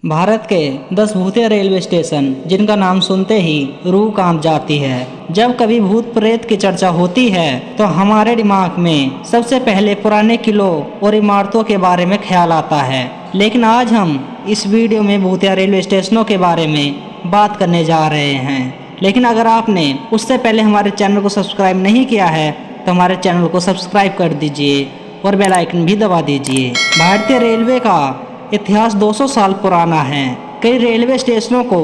भारत के 10 भूतिया railway station जिनका नाम सुनते ही रूह कांप जाती है। जब कभी भूत प्रेत की चर्चा होती है तो हमारे दिमाग में सबसे पहले पुराने किलों और इमारतों के बारे में ख्याल आता है। लेकिन आज हम इस वीडियो में भूतिया रेलवे स्टेशनों के बारे में बात करने जा रहे हैं। लेकिन अगर आपने उससे पहले हमारे चैनल को सब्सक्राइब नहीं किया है तो हमारे चैनल को सब्सक्राइब कर दीजिए और बेल आइकन भी दबा दीजिए। भारतीय रेलवे का इतिहास 200 साल पुराना है। कई रेलवे स्टेशनों को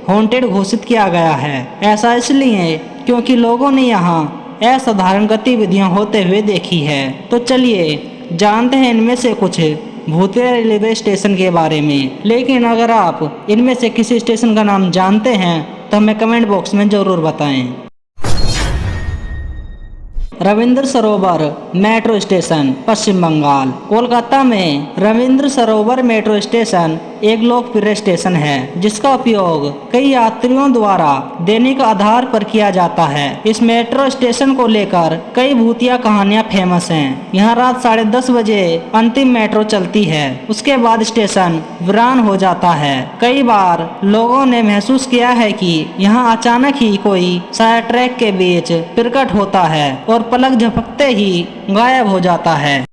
हॉन्टेड घोषित किया गया है। ऐसा इसलिए क्योंकि लोगों ने यहाँ असाधारण गतिविधियाँ होते हुए देखी है। तो चलिए जानते हैं इनमें से कुछ भूतिया रेलवे स्टेशन के बारे में। लेकिन अगर आप इनमें से किसी स्टेशन का नाम जानते हैं तो हमें कमेंट बॉक्स में ज़रूर बताएं। रविंद्र सरोवर मेट्रो स्टेशन पश्चिम बंगाल। कोलकाता में रविंद्र सरोवर मेट्रो स्टेशन एक लोकप्रिय स्टेशन है जिसका उपयोग कई यात्रियों द्वारा दैनिक आधार पर किया जाता है। इस मेट्रो स्टेशन को लेकर कई भूतिया कहानियां फेमस हैं। यहाँ रात 10:30 बजे अंतिम मेट्रो चलती है। उसके बाद स्टेशन वीरान हो जाता है। कई बार लोगों ने महसूस किया है कि यहाँ अचानक ही कोई साया ट्रैक के बीच प्रकट होता है और पलक झपकते ही गायब हो जाता है।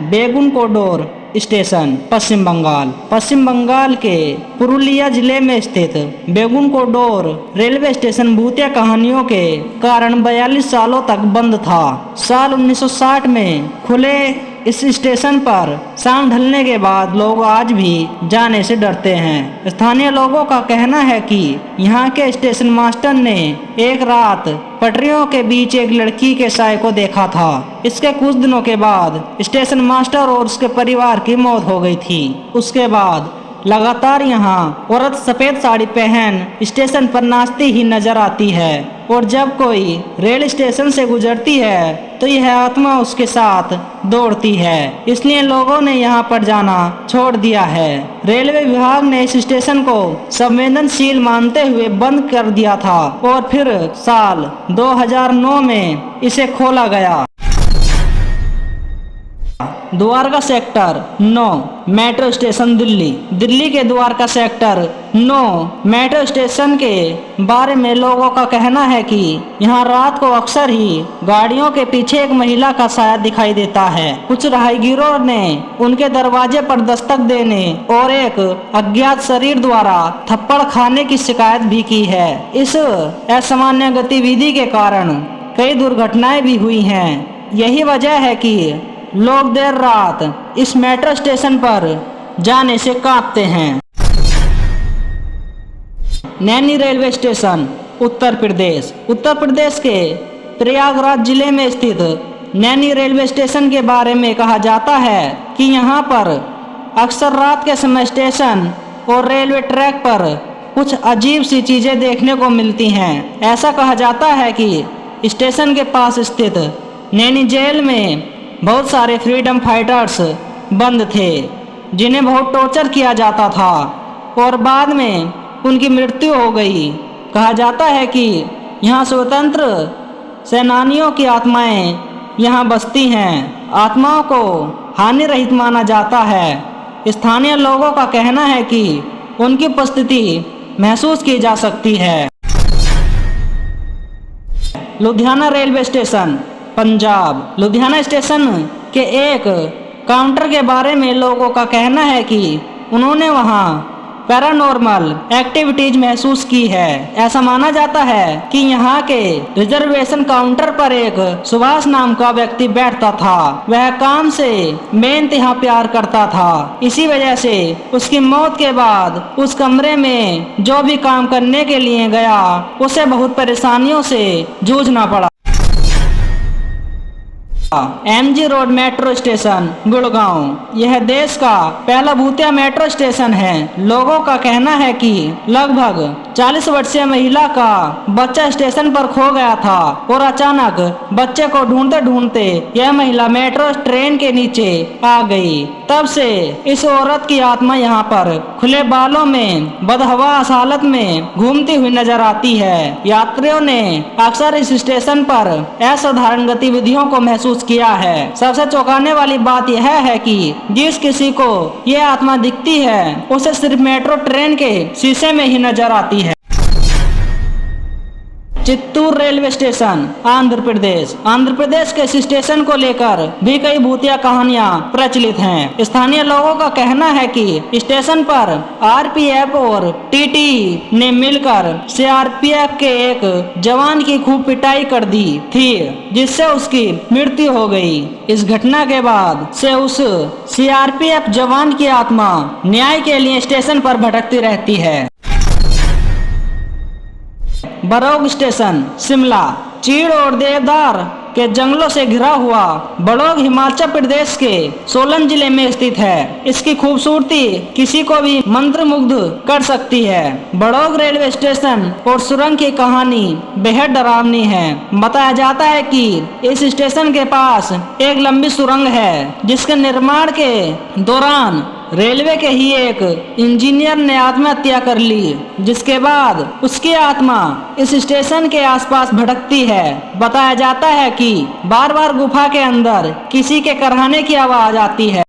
बेगुनकोडोर स्टेशन पश्चिम बंगाल। पश्चिम बंगाल के पुरुलिया जिले में स्थित बेगुनकोडोर रेलवे स्टेशन भूतिया कहानियों के कारण 42 सालों तक बंद था। साल 1960 में खुले इस स्टेशन पर शाम ढलने के बाद लोग आज भी जाने से डरते हैं। स्थानीय लोगों का कहना है कि यहाँ के स्टेशन मास्टर ने एक रात पटरियों के बीच एक लड़की के साय को देखा था। इसके कुछ दिनों के बाद स्टेशन मास्टर और उसके परिवार की मौत हो गई थी। उसके बाद लगातार यहाँ औरत सफेद साड़ी पहन स्टेशन पर नाचती ही नजर आती है और जब कोई रेल स्टेशन से गुजरती है तो यह आत्मा उसके साथ दौड़ती है। इसलिए लोगों ने यहाँ पर जाना छोड़ दिया है। रेलवे विभाग ने इस स्टेशन को संवेदनशील मानते हुए बंद कर दिया था और फिर साल 2009 में इसे खोला गया। Dwarka sector 9 metro station Delhi. Delhi के द्वारका सेक्टर 9 मेट्रो स्टेशन के बारे में लोगों का कहना है कि यहाँ रात को अक्सर ही गाड़ियों के पीछे एक महिला का साया दिखाई देता है। कुछ राहगीरों ने उनके दरवाजे पर दस्तक देने और एक अज्ञात शरीर द्वारा थप्पड़ खाने की शिकायत भी की है। इस असामान्य गतिविधि के कारण कई दुर्घटनाएं भी हुई हैं। यही वजह है कि लोग देर रात इस मेट्रो स्टेशन पर जाने से कांपते हैं। Naini railway station Uttar Pradesh. उत्तर प्रदेश के प्रयागराज जिले में स्थित नैनी रेलवे स्टेशन के बारे में कहा जाता है कि यहाँ पर अक्सर रात के समय स्टेशन और रेलवे ट्रैक पर कुछ अजीब सी चीजें देखने को मिलती हैं। ऐसा कहा जाता है कि स्टेशन के पास स्थित नैनी जेल में बहुत सारे फ्रीडम फाइटर्स बंद थे जिन्हें बहुत टॉर्चर किया जाता था और बाद में उनकी मृत्यु हो गई। कहा जाता है कि यहाँ स्वतंत्र सेनानियों की आत्माएं यहाँ बसती हैं। आत्माओं को हानि रहित माना जाता है। स्थानीय लोगों का कहना है कि उनकी उपस्थिति महसूस की जा सकती है। Ludhiana railway station Punjab. Ludhiana station के एक काउंटर के बारे में लोगों का कहना है कि उन्होंने वहां पैरानॉर्मल एक्टिविटीज महसूस की है। ऐसा माना जाता है कि यहाँ के रिजर्वेशन काउंटर पर एक सुभाष नाम का व्यक्ति बैठता था। वह काम से बेइंतहा प्यार करता था। इसी वजह से उसकी मौत के बाद उस कमरे में जो भी काम करने के लिए गया उसे बहुत परेशानियों से जूझना पड़ा। MG road metro station Gurgaon. यह देश का पहला भूतिया मेट्रो स्टेशन है। लोगों का कहना है कि लगभग 40 वर्षीय महिला का बच्चा स्टेशन पर खो गया था और अचानक बच्चे को ढूंढते ढूंढते यह महिला मेट्रो ट्रेन के नीचे आ गई। तब से इस औरत की आत्मा यहाँ पर खुले बालों में बदहवास हालत में घूमती हुई नजर आती है। यात्रियों ने अक्सर इस स्टेशन पर असाधारण गतिविधियों को महसूस किया है। सबसे चौंकाने वाली बात यह है कि जिस किसी को ये आत्मा दिखती है उसे सिर्फ मेट्रो ट्रेन के शीशे में ही नजर आती है। Chittoor railway station Andhra Pradesh. आंध्र प्रदेश के इस स्टेशन को लेकर भी कई भूतिया कहानियां प्रचलित हैं। स्थानीय लोगों का कहना है कि स्टेशन पर आरपीएफ और टीटी ने मिलकर सीआरपीएफ के एक जवान की खूब पिटाई कर दी थी, जिससे उसकी मृत्यु हो गई। इस घटना के बाद से उस सीआरपीएफ जवान की आत्मा न्याय के लिए स्टेशन पर भटकती रहती है। बरौग स्टेशन शिमला। चीड़ और देवदार के जंगलों से घिरा हुआ बड़ौग हिमाचल प्रदेश के सोलन जिले में स्थित है। इसकी खूबसूरती किसी को भी मंत्रमुग्ध कर सकती है। बड़ौग रेलवे स्टेशन और सुरंग की कहानी बेहद डरावनी है। बताया जाता है कि इस स्टेशन के पास एक लंबी सुरंग है, जिसके निर्माण के दौरान रेलवे के ही एक इंजीनियर ने आत्महत्या कर ली, जिसके बाद उसकी आत्मा इस स्टेशन के आसपास भटकती है। बताया जाता है कि बार बार गुफा के अंदर किसी के करहाने की आवाज आती है।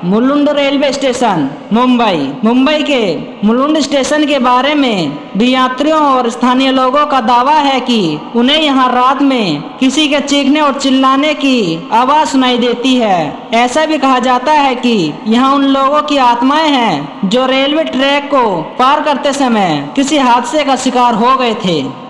Mulund railway station Mumbai. मुंबई के मुलुंड स्टेशन के बारे में भी यात्रियों और स्थानीय लोगों का दावा है कि उन्हें यहाँ रात में किसी के चीखने और चिल्लाने की आवाज सुनाई देती है। ऐसा भी कहा जाता है कि यहाँ उन लोगों की आत्माएं हैं जो रेलवे ट्रैक को पार करते समय किसी हादसे का शिकार हो गए थे।